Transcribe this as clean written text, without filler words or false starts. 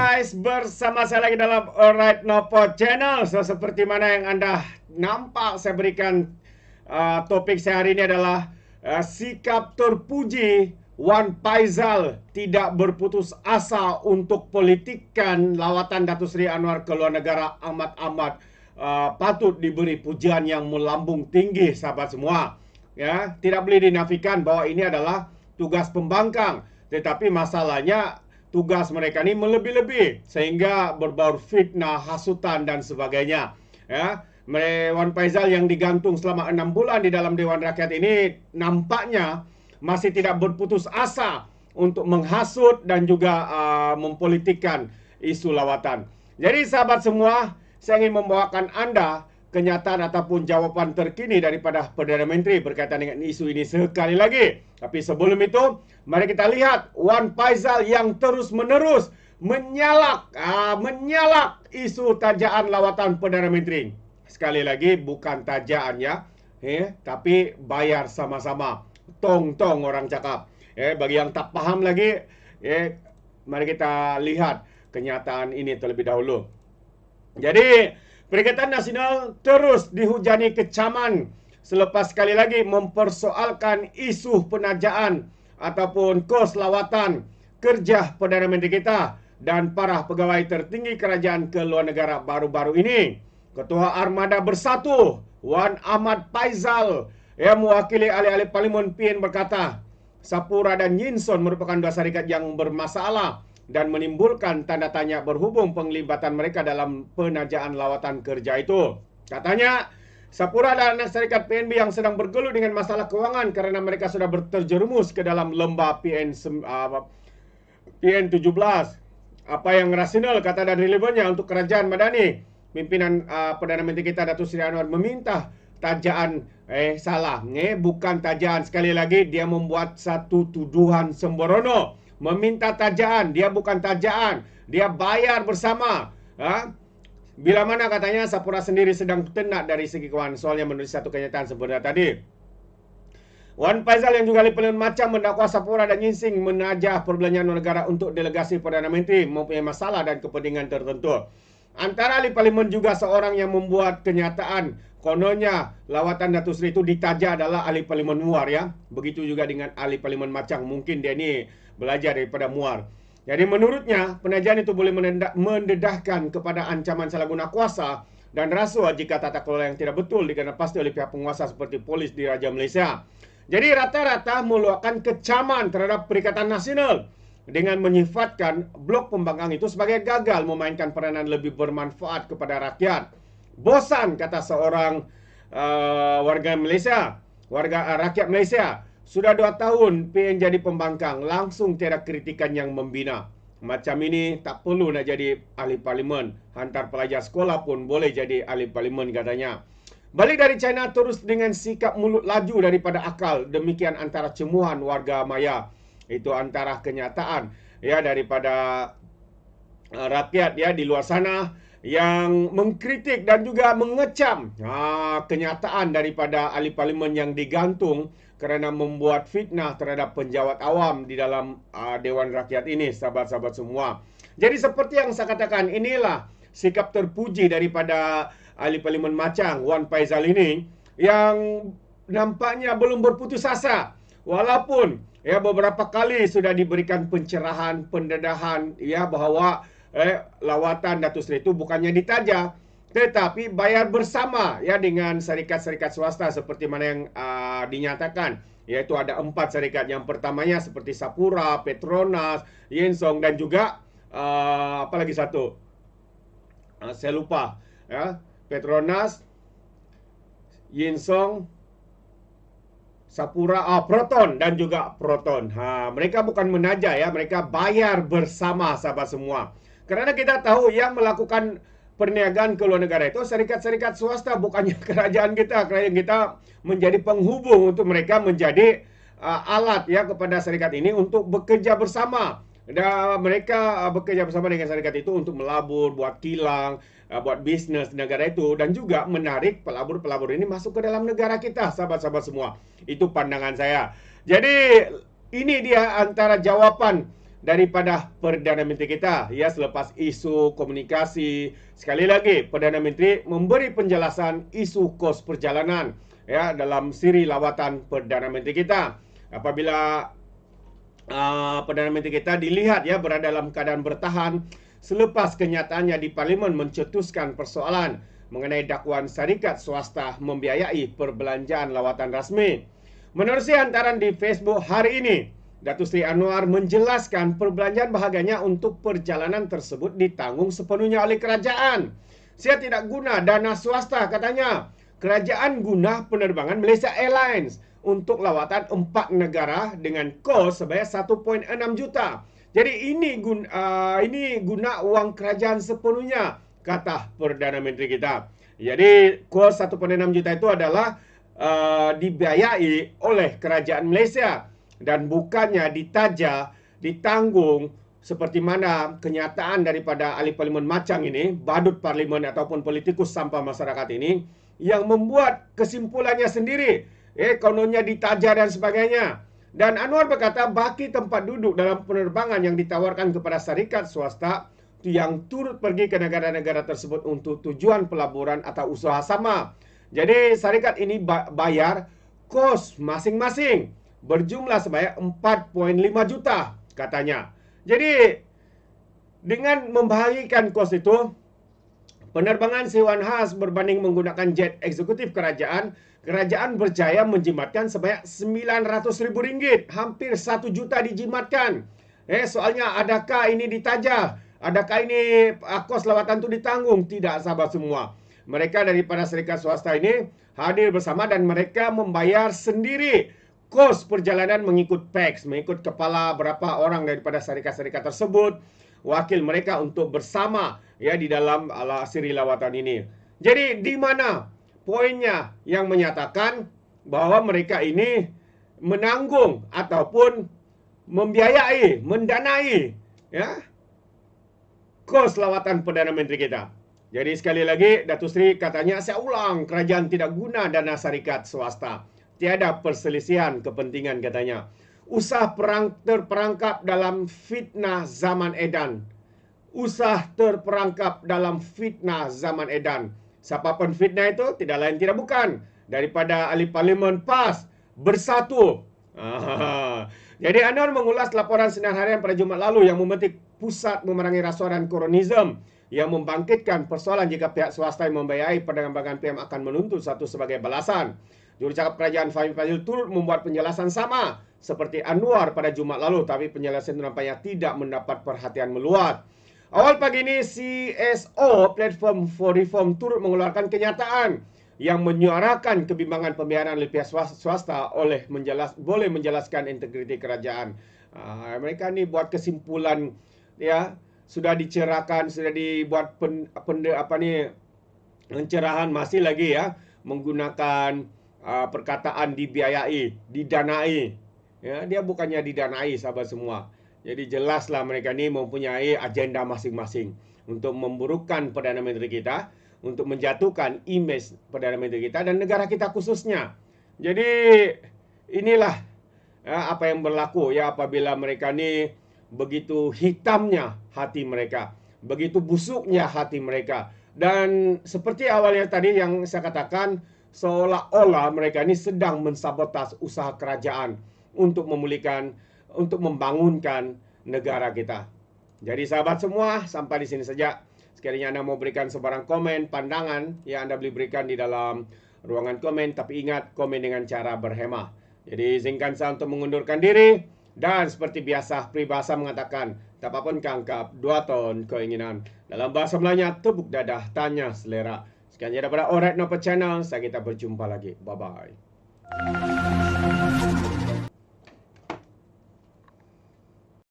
guys, bersama saya lagi dalam Alright Nopo Channel. So, seperti mana yang Anda nampak, saya berikan topik saya hari ini adalah sikap terpuji Wan Faizal tidak berputus asa untuk politikan lawatan Datuk Seri Anwar ke luar negara amat-amat patut diberi pujian yang melambung tinggi, sahabat semua. Ya, tidak boleh dinafikan bahwa ini adalah tugas pembangkang, tetapi masalahnya tugas mereka ini melebih-lebih sehingga berbaur fitnah, hasutan dan sebagainya. Ya, Wan Faizal yang digantung selama 6 bulan di dalam Dewan Rakyat ini nampaknya masih tidak berputus asa untuk menghasut dan juga mempolitikkan isu lawatan. Jadi sahabat semua, saya ingin membawakan Anda kenyataan ataupun jawapan terkini daripada Perdana Menteri berkaitan dengan isu ini sekali lagi. Tapi sebelum itu, mari kita lihat Wan Faizal yang terus-menerus menyalak isu tajaan lawatan Perdana Menteri. Sekali lagi, bukan tajaan ya, tapi bayar sama-sama. Tong-tong orang cakap. Bagi yang tak paham lagi, mari kita lihat kenyataan ini terlebih dahulu. Jadi, Perikatan Nasional terus dihujani kecaman selepas sekali lagi mempersoalkan isu penajaan ataupun kos lawatan kerja Perdana Menteri kita dan para pegawai tertinggi kerajaan ke luar negara baru-baru ini. Ketua Armada Bersatu, Wan Ahmad Faizal, yang mewakili ahli-ahli Parlimen PN berkata, Sapura dan Yinson merupakan dua syarikat yang bermasalah dan menimbulkan tanda tanya berhubung penglibatan mereka dalam penajaan lawatan kerja itu. Katanya, Sapura dan anak syarikat PNB yang sedang bergelut dengan masalah keuangan kerana mereka sudah terjerumus ke dalam lembah PN17. Apa yang rasional, kata dan relevannya untuk kerajaan Madani. Pimpinan Perdana Menteri kita Datuk Seri Anwar meminta tajaan, bukan tajaan. Sekali lagi, dia membuat satu tuduhan sembrono. Meminta tajaan, dia bukan tajaan, dia bayar bersama. Bila mana katanya Sapura sendiri sedang tenat dari segi keuangan. Soalnya menurut satu kenyataan sebenarnya tadi. Wan Faizal yang juga ahli Parlimen Macang mendakwa Sapura dan Yinsing menajah perbelanjaan negara untuk delegasi Perdana Menteri mempunyai masalah dan kepentingan tertentu. Antara ahli Parlimen juga seorang yang membuat kenyataan kononnya lawatan Datuk Seri itu ditajah adalah ahli Parlimen Muar ya. Begitu juga dengan ahli Parlimen Macang. Mungkin dia ini belajar daripada Muar. Jadi menurutnya penajaan itu boleh mendedahkan kepada ancaman salah guna kuasa dan rasuah jika tata kelola yang tidak betul dikenakan pasti oleh pihak penguasa seperti polis di Raja Malaysia. Jadi rata-rata meluahkan kecaman terhadap Perikatan Nasional dengan menyifatkan blok pembangkang itu sebagai gagal memainkan peranan lebih bermanfaat kepada rakyat. Bosan, kata seorang warga rakyat Malaysia. Sudah 2 tahun PN jadi pembangkang, langsung tiada kritikan yang membina. Macam ini tak perlu nak jadi ahli parlimen. Hantar pelajar sekolah pun boleh jadi ahli parlimen, katanya. Balik dari China terus dengan sikap mulut laju daripada akal. Demikian antara cemuhan warga maya. Itu antara kenyataan ya daripada rakyat ya di luar sana yang mengkritik dan juga mengecam kenyataan daripada ahli parlimen yang digantung kerana membuat fitnah terhadap penjawat awam di dalam Dewan Rakyat ini, sahabat-sahabat semua. Jadi seperti yang saya katakan, inilah sikap terpuji daripada ahli Parlimen Macang, Wan Faizal ini, yang nampaknya belum berputus asa. Walaupun ya beberapa kali sudah diberikan pencerahan, pendedahan ya bahawa lawatan Datuk Seri itu bukannya ditajah, tetapi bayar bersama ya dengan syarikat-syarikat swasta seperti mana yang dinyatakan, yaitu ada 4 syarikat. Yang pertamanya seperti Sapura, Petronas, Yensong dan juga apa lagi satu, saya lupa ya. Petronas, Yensong, Sapura, Proton dan juga Proton. Mereka bukan menajah ya, mereka bayar bersama, sahabat semua. Kerana kita tahu yang melakukan perniagaan ke luar negara itu syarikat-syarikat swasta, bukannya kerajaan kita. Kerajaan kita menjadi penghubung untuk mereka menjadi alat ya kepada syarikat ini untuk bekerja bersama. Dan mereka bekerja bersama dengan syarikat itu untuk melabur, buat kilang, buat bisnes negara itu, dan juga menarik pelabur-pelabur ini masuk ke dalam negara kita, sahabat-sahabat semua. Itu pandangan saya. Jadi ini dia antara jawapan daripada Perdana Menteri kita. Ya, selepas isu komunikasi, sekali lagi Perdana Menteri memberi penjelasan isu kos perjalanan ya dalam siri lawatan Perdana Menteri kita. Apabila Perdana Menteri kita dilihat ya berada dalam keadaan bertahan selepas kenyataannya di Parlimen mencetuskan persoalan mengenai dakwaan syarikat swasta membiayai perbelanjaan lawatan rasmi. Menerusi hantaran di Facebook hari ini, Datuk Seri Anwar menjelaskan perbelanjaan bahagiannya untuk perjalanan tersebut ditanggung sepenuhnya oleh kerajaan. Saya tidak guna dana swasta, katanya. Kerajaan guna penerbangan Malaysia Airlines untuk lawatan 4 negara dengan kos sebanyak 1.6 juta. Jadi ini guna uang kerajaan sepenuhnya, kata Perdana Menteri kita. Jadi kos 1.6 juta itu adalah dibiayai oleh kerajaan Malaysia dan bukannya ditanggung seperti mana kenyataan daripada ahli parlimen macam ini, badut parlimen ataupun politikus sampah masyarakat ini yang membuat kesimpulannya sendiri, kononnya ditaja dan sebagainya. Dan Anwar berkata baki tempat duduk dalam penerbangan yang ditawarkan kepada syarikat swasta yang turut pergi ke negara-negara tersebut untuk tujuan pelaburan atau usaha sama. Jadi syarikat ini bayar kos masing-masing berjumlah sebanyak 4.5 juta katanya. Jadi dengan membahagikan kos itu, penerbangan sewan khas berbanding menggunakan jet eksekutif kerajaan berjaya menjimatkan sebanyak RM900,000, hampir 1 juta dijimatkan. Soalnya adakah ini ditajah? Adakah ini kos lawatan itu ditanggung? Tidak, sahabat semua. Mereka daripada syarikat swasta ini hadir bersama dan mereka membayar sendiri kos perjalanan mengikut PAX, mengikut kepala berapa orang daripada syarikat-syarikat tersebut, wakil mereka untuk bersama ya di dalam siri lawatan ini. Jadi di mana poinnya yang menyatakan bahwa mereka ini menanggung ataupun membiayai, mendanai ya kos lawatan Perdana Menteri kita. Jadi sekali lagi Datuk Seri katanya, saya ulang, kerajaan tidak guna dana syarikat swasta. Tiada perselisihan kepentingan katanya. Usah terperangkap dalam fitnah zaman edan. Usah terperangkap dalam fitnah zaman edan. Siapa penfitnah itu? Tidak lain tidak bukan daripada ahli parlimen PAS Bersatu. Jadi Anwar mengulas laporan sinar harian pada Jumaat lalu yang memetik pusat memerangi rasuah dan koronisme yang membangkitkan persoalan jika pihak swasta yang membiayai penerbangan PM akan menuntut satu sebagai balasan. Jurucakap kerajaan Fahmi Fadzil turut membuat penjelasan sama seperti Anwar pada Jumaat lalu, tapi penjelasan itu nampaknya tidak mendapat perhatian meluas. Awal pagi ini CSO Platform for Reform turut mengeluarkan kenyataan yang menyuarakan kebimbangan pembiayaan oleh pihak swasta boleh menjelaskan integriti kerajaan. Mereka ni buat kesimpulan ya, sudah dicerahkan, sudah dibuat pencerahan masih lagi ya menggunakan perkataan dibiayai, didanai. Ya, dia bukannya didanai, sahabat semua. Jadi jelaslah mereka ni mempunyai agenda masing-masing untuk memburukkan Perdana Menteri kita, untuk menjatuhkan imej Perdana Menteri kita dan negara kita khususnya. Jadi inilah ya, apa yang berlaku ya apabila mereka ni begitu hitamnya hati mereka, begitu busuknya hati mereka. Dan seperti awalnya tadi yang saya katakan, seolah-olah mereka ini sedang mensabotas usaha kerajaan untuk memulihkan, untuk membangunkan negara kita. Jadi sahabat semua, sampai di sini saja. Sekiranya Anda mau berikan sebarang komen, pandangan, ya Anda boleh berikan di dalam ruangan komen. Tapi ingat, komen dengan cara berhemah. Jadi izinkan saya untuk mengundurkan diri. Dan seperti biasa, peribahasa mengatakan, tak apa pun kangkap, 2 ton keinginan. Dalam bahasa Melayunya, tepuk dadah, tanya selera. Sekian daripada Alright Noper Channel. Saya kita berjumpa lagi. Bye-bye.